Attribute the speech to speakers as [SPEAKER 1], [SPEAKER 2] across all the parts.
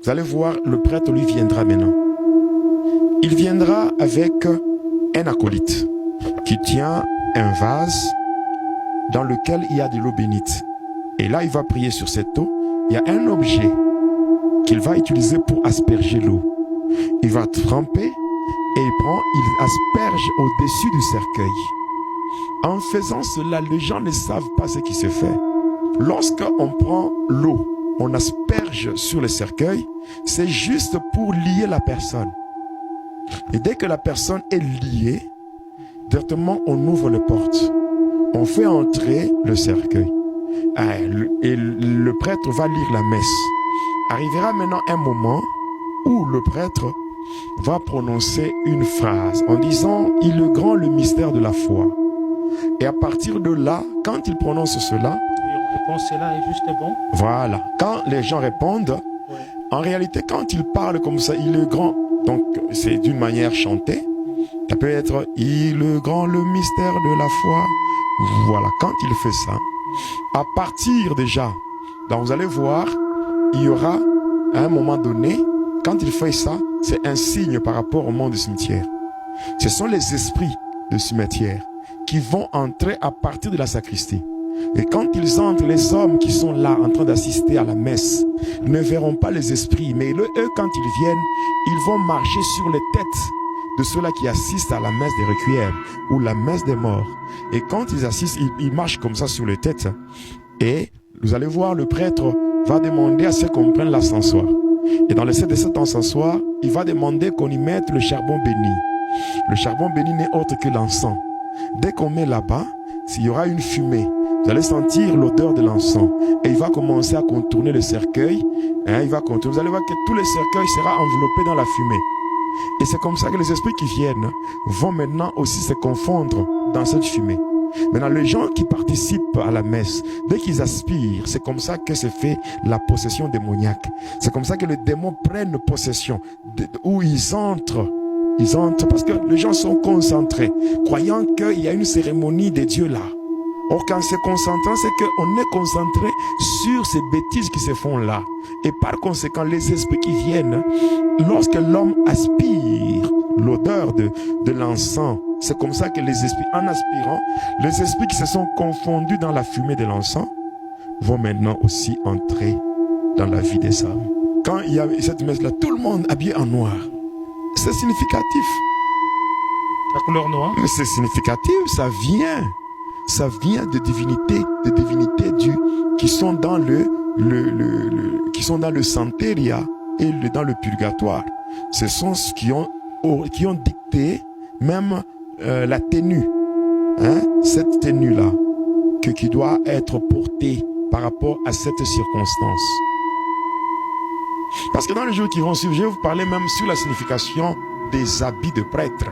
[SPEAKER 1] Vous allez voir, le prêtre lui viendra maintenant. Il viendra avec un acolyte qui tient un vase dans lequel il y a de l'eau bénite. Et là, il va prier sur cette eau. Il y a un objet qu'il va utiliser pour asperger l'eau. Il va tremper et il asperge au-dessus du cercueil. En faisant cela, les gens ne savent pas ce qui se fait. Lorsqu'on prend l'eau, on asperge sur le cercueil, c'est juste pour lier la personne. Et dès que la personne est liée, directement on ouvre les portes. On fait entrer le cercueil. Et le prêtre va lire la messe. Arrivera maintenant un moment où le prêtre va prononcer une phrase en disant « Il est grand le mystère de la foi ». Et à partir de là, quand il prononce cela,
[SPEAKER 2] on répond cela est juste bon.
[SPEAKER 1] Voilà. Quand les gens répondent,
[SPEAKER 2] Oui.
[SPEAKER 1] En réalité, quand il parle comme ça, il est grand. Donc, c'est d'une manière chantée. Ça peut être « Il est grand le mystère de la foi ». Voilà. Quand il fait ça, à partir déjà, donc vous allez voir, il y aura à un moment donné, quand il fait ça, c'est un signe par rapport au monde du cimetière. Ce sont les esprits du cimetière qui vont entrer à partir de la sacristie. Et quand ils entrent, les hommes qui sont là en train d'assister à la messe ne verront pas les esprits, mais eux, quand ils viennent, ils vont marcher sur les têtes de ceux-là qui assistent à la messe des requiem ou la messe des morts. Et quand ils assistent, ils marchent comme ça sur les têtes. Et vous allez voir, le prêtre va demander à ceux qu'on prenne l'ascensoir. Et dans le set de cet encensoir, il va demander qu'on y mette le charbon béni. Le charbon béni n'est autre que l'encens. Dès qu'on met là-bas, il y aura une fumée. Vous allez sentir l'odeur de l'encens. Et il va commencer à contourner le cercueil. Il va contourner. Vous allez voir que tout le cercueil sera enveloppé dans la fumée. Et c'est comme ça que les esprits qui viennent vont maintenant aussi se confondre dans cette fumée. Maintenant, les gens qui participent à la messe, dès qu'ils aspirent, c'est comme ça que se fait la possession démoniaque. C'est comme ça que les démons prennent possession, où ils entrent parce que les gens sont concentrés, croyant qu'il y a une cérémonie des dieux là. Or, quand c'est concentrant, c'est qu'on est concentré sur ces bêtises qui se font là. Et par conséquent, les esprits qui viennent, lorsque l'homme aspire l'odeur de l'encens, c'est comme ça que les esprits, en aspirant, les esprits qui se sont confondus dans la fumée de l'encens, vont maintenant aussi entrer dans la vie des âmes. Quand il y a cette messe-là, tout le monde habillé en noir. C'est significatif.
[SPEAKER 2] La couleur noire.
[SPEAKER 1] Mais c'est significatif, ça vient de divinités qui sont dans qui sont dans le Santeria et dans le purgatoire. Ce sont ceux qui ont dicté même la tenue, cette tenue-là, qui doit être portée par rapport à cette circonstance. Parce que dans les jours qui vont suivre, je vais vous parler même sur la signification des habits de prêtre.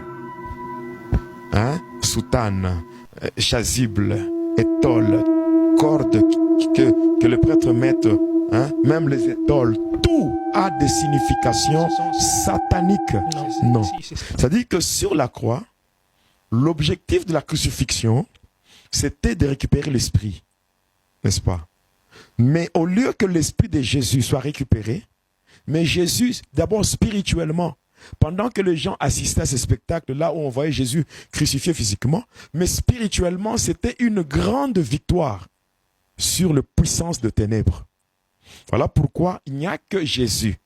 [SPEAKER 1] Soutane, chasuble, étole, corde que le prêtre mette, même les étoles, tout a des significations sataniques. Non. C'est-à-dire que sur la croix, l'objectif de la crucifixion, c'était de récupérer l'esprit, n'est-ce pas? Mais au lieu que l'esprit de Jésus soit récupéré, mais Jésus, d'abord spirituellement, pendant que les gens assistaient à ce spectacle, là où on voyait Jésus crucifié physiquement, mais spirituellement, c'était une grande victoire sur la puissance de ténèbres. Voilà pourquoi il n'y a que Jésus.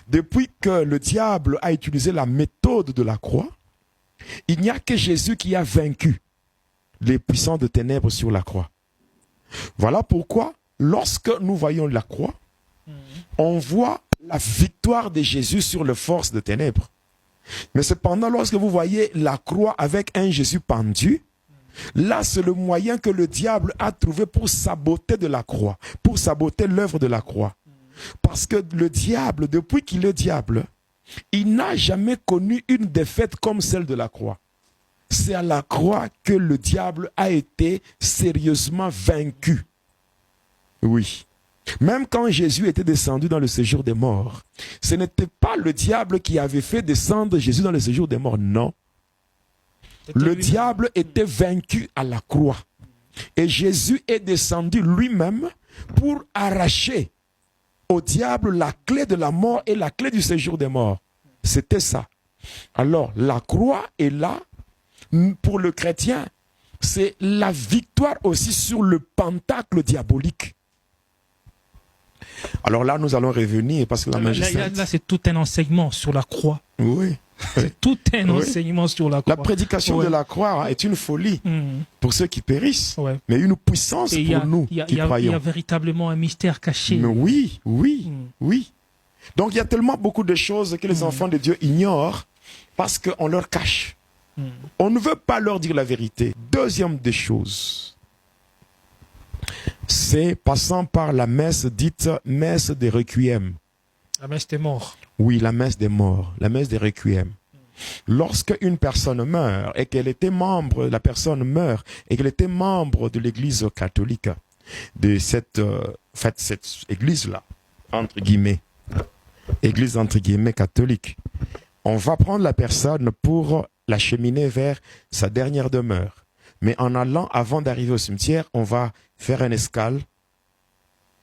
[SPEAKER 1] Depuis que le diable a utilisé la méthode de la croix, il n'y a que Jésus qui a vaincu les puissants de ténèbres sur la croix. Voilà pourquoi, lorsque nous voyons la croix, on voit la victoire de Jésus sur les forces de ténèbres. Mais cependant, lorsque vous voyez la croix avec un Jésus pendu, là c'est le moyen que le diable a trouvé pour saboter de la croix, pour saboter l'œuvre de la croix. Parce que le diable, depuis qu'il est diable, il n'a jamais connu une défaite comme celle de la croix. C'est à la croix que le diable a été sérieusement vaincu. Oui. Même quand Jésus était descendu dans le séjour des morts, ce n'était pas le diable qui avait fait descendre Jésus dans le séjour des morts, non. Le diable était vaincu à la croix. Et Jésus est descendu lui-même pour arracher au diable la clé de la mort et la clé du séjour des morts. C'était ça. Alors, la croix est là, pour le chrétien, c'est la victoire aussi sur le pentacle diabolique. Alors là, nous allons revenir parce que la magistère...
[SPEAKER 2] Là, c'est tout un enseignement sur la croix.
[SPEAKER 1] Oui.
[SPEAKER 2] C'est tout un enseignement sur la croix.
[SPEAKER 1] La prédication de la croix est une folie pour ceux qui périssent, mais une puissance pour nous qui croyons.
[SPEAKER 2] Il y a véritablement un mystère caché.
[SPEAKER 1] Mais oui. Donc il y a tellement beaucoup de choses que les enfants de Dieu ignorent parce qu'on leur cache. On ne veut pas leur dire la vérité. Deuxième des choses, c'est passant par la messe dite messe des requiem.
[SPEAKER 2] La messe des morts.
[SPEAKER 1] Oui, la messe des morts, la messe des requiem. Lorsque une personne meurt et qu'elle était membre, la personne meurt et qu'elle était membre de l'église catholique, de cette église-là, entre guillemets, église entre guillemets catholique, on va prendre la personne pour l'acheminer vers sa dernière demeure. Mais en allant, avant d'arriver au cimetière, on va faire une escale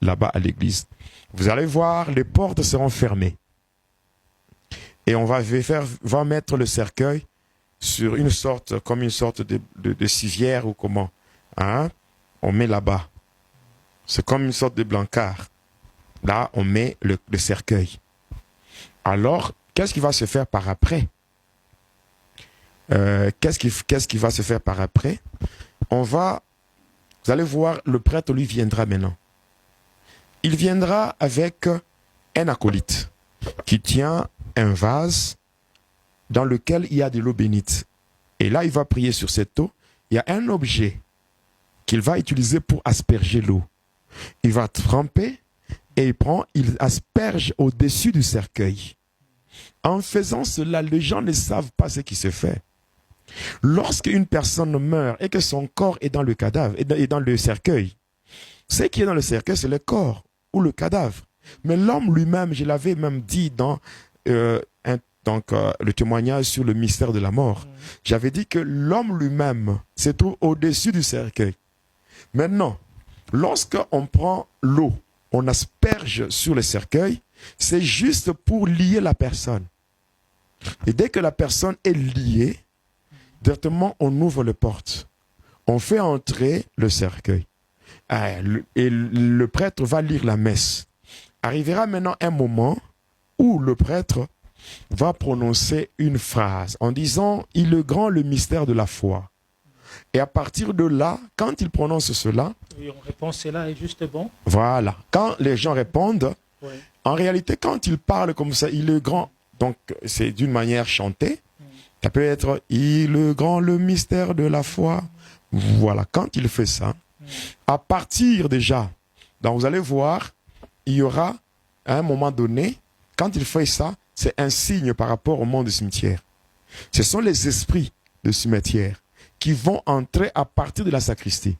[SPEAKER 1] là-bas à l'église. Vous allez voir, les portes seront fermées. Et on va mettre le cercueil sur une sorte, comme une sorte de civière ou comment. Hein? On met là-bas. C'est comme une sorte de blancard. Là, on met le cercueil. Alors, qu'est-ce qui va se faire par après? Qu'est-ce qui va se faire par après? Vous allez voir, le prêtre, lui, viendra maintenant. Il viendra avec un acolyte qui tient un vase dans lequel il y a de l'eau bénite. Et là, il va prier sur cette eau. Il y a un objet qu'il va utiliser pour asperger l'eau. Il va tremper et il asperge au-dessus du cercueil. En faisant cela, les gens ne savent pas ce qui se fait. Lorsqu'une personne meurt et que son corps est dans le cadavre, et dans le cercueil, ce qui est dans le cercueil, c'est le corps ou le cadavre. Mais l'homme lui-même, je l'avais même dit dans le témoignage sur le mystère de la mort, j'avais dit que l'homme lui-même se trouve au-dessus du cercueil. Maintenant, lorsqu'on prend l'eau, on asperge sur le cercueil, c'est juste pour lier la personne. Et dès que la personne est liée, directement on ouvre les portes. On fait entrer le cercueil. Et le prêtre va lire la messe. Arrivera maintenant un moment où le prêtre va prononcer une phrase en disant « Il est grand le mystère de la foi ». Et à partir de là, quand il prononce cela...
[SPEAKER 2] Oui, on répond « Cela est juste bon ».
[SPEAKER 1] Voilà. Quand les gens répondent, en réalité, quand il parle comme ça, il est grand. Donc, c'est d'une manière chantée. Ça peut être « Il est grand le mystère de la foi ». Voilà. Quand il fait ça, à partir déjà, donc vous allez voir, il y aura, à un moment donné, quand il fait ça, c'est un signe par rapport au monde du cimetière. Ce sont les esprits du cimetière qui vont entrer à partir de la sacristie.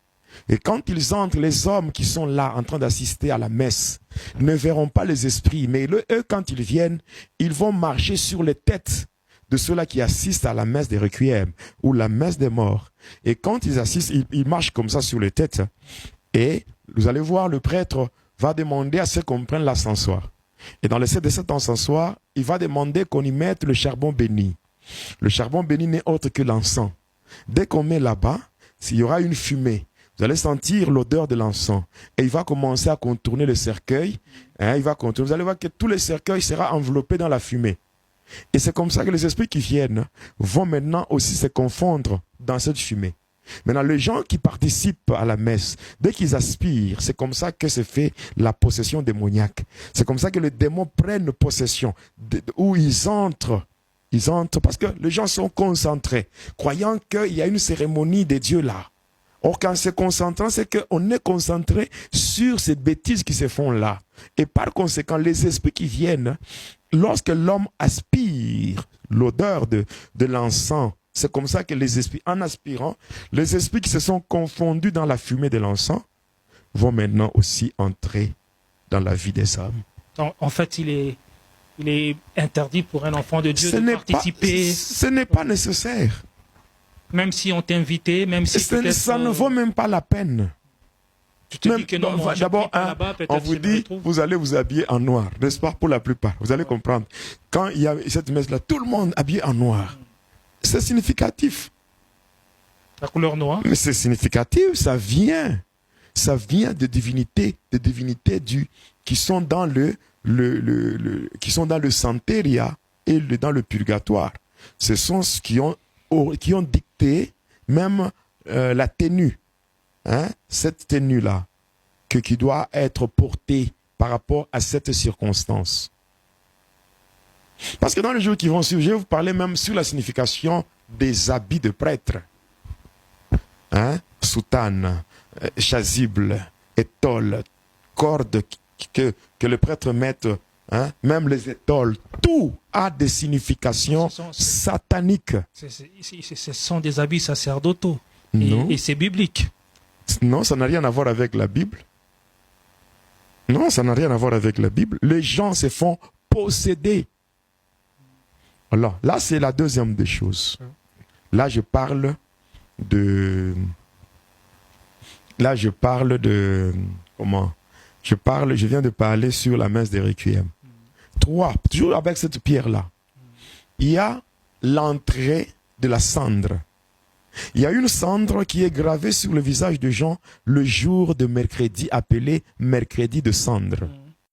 [SPEAKER 1] Et quand ils entrent, les hommes qui sont là en train d'assister à la messe ne verront pas les esprits, mais eux, quand ils viennent, ils vont marcher sur les têtes de ceux-là qui assistent à la messe des requiem ou la messe des morts. Et quand ils assistent, ils marchent comme ça sur les têtes. Et vous allez voir, le prêtre va demander à ceux qu'on prenne l'ascensoir. Et dans le set de cet encensoir, il va demander qu'on y mette le charbon béni. Le charbon béni n'est autre que l'encens. Dès qu'on met là-bas, il y aura une fumée. Vous allez sentir l'odeur de l'encens. Et il va commencer à contourner le cercueil. Il va contourner. Vous allez voir que tout le cercueil sera enveloppé dans la fumée. Et c'est comme ça que les esprits qui viennent vont maintenant aussi se confondre dans cette fumée. Maintenant, les gens qui participent à la messe, dès qu'ils aspirent, c'est comme ça que se fait la possession démoniaque. C'est comme ça que les démons prennent possession, où ils entrent parce que les gens sont concentrés, croyant qu'il y a une cérémonie des dieux là. Or, quand c'est concentrant, c'est qu'on est concentré sur ces bêtises qui se font là. Et par conséquent, les esprits qui viennent, lorsque l'homme aspire l'odeur de l'encens, c'est comme ça que les esprits, en aspirant, les esprits qui se sont confondus dans la fumée de l'encens vont maintenant aussi entrer dans la vie des hommes.
[SPEAKER 2] En fait, il est interdit pour un enfant de Dieu de participer.
[SPEAKER 1] Ce n'est pas nécessaire.
[SPEAKER 2] Même si on t'invitait, même si
[SPEAKER 1] ça ne vaut même pas la peine.
[SPEAKER 2] Tu te dis que non, moi,
[SPEAKER 1] d'abord, on vous dit, vous allez vous habiller en noir, n'est-ce pas, pour la plupart. Vous allez comprendre. Quand il y a cette messe-là, tout le monde habillé en noir. C'est significatif.
[SPEAKER 2] La couleur noire.
[SPEAKER 1] Mais c'est significatif, ça vient de divinités qui sont dans qui sont dans le Santeria et dans le purgatoire. Ce sont ceux qui ont dicté même la tenue, hein, cette tenue-là, qui doit être portée par rapport à cette circonstance. Parce que dans les jours qui vont suivre, je vais vous parler même sur la signification des habits de prêtre. Hein? Soutane, chasuble, étole, corde que le prêtre mette, hein? Même les étoles, tout a des significations sataniques.
[SPEAKER 2] Ce sont des habits sacerdotaux. Et c'est biblique.
[SPEAKER 1] Non, ça n'a rien à voir avec la Bible. Non, ça n'a rien à voir avec la Bible. Les gens se font posséder. Alors, là, c'est la deuxième des choses. Là, je parle de... Comment? Je viens de parler sur la messe des requiem. 3, toujours avec cette pierre-là. Il y a l'entrée de la cendre. Il y a une cendre qui est gravée sur le visage de Jean le jour de mercredi, appelé mercredi de cendre.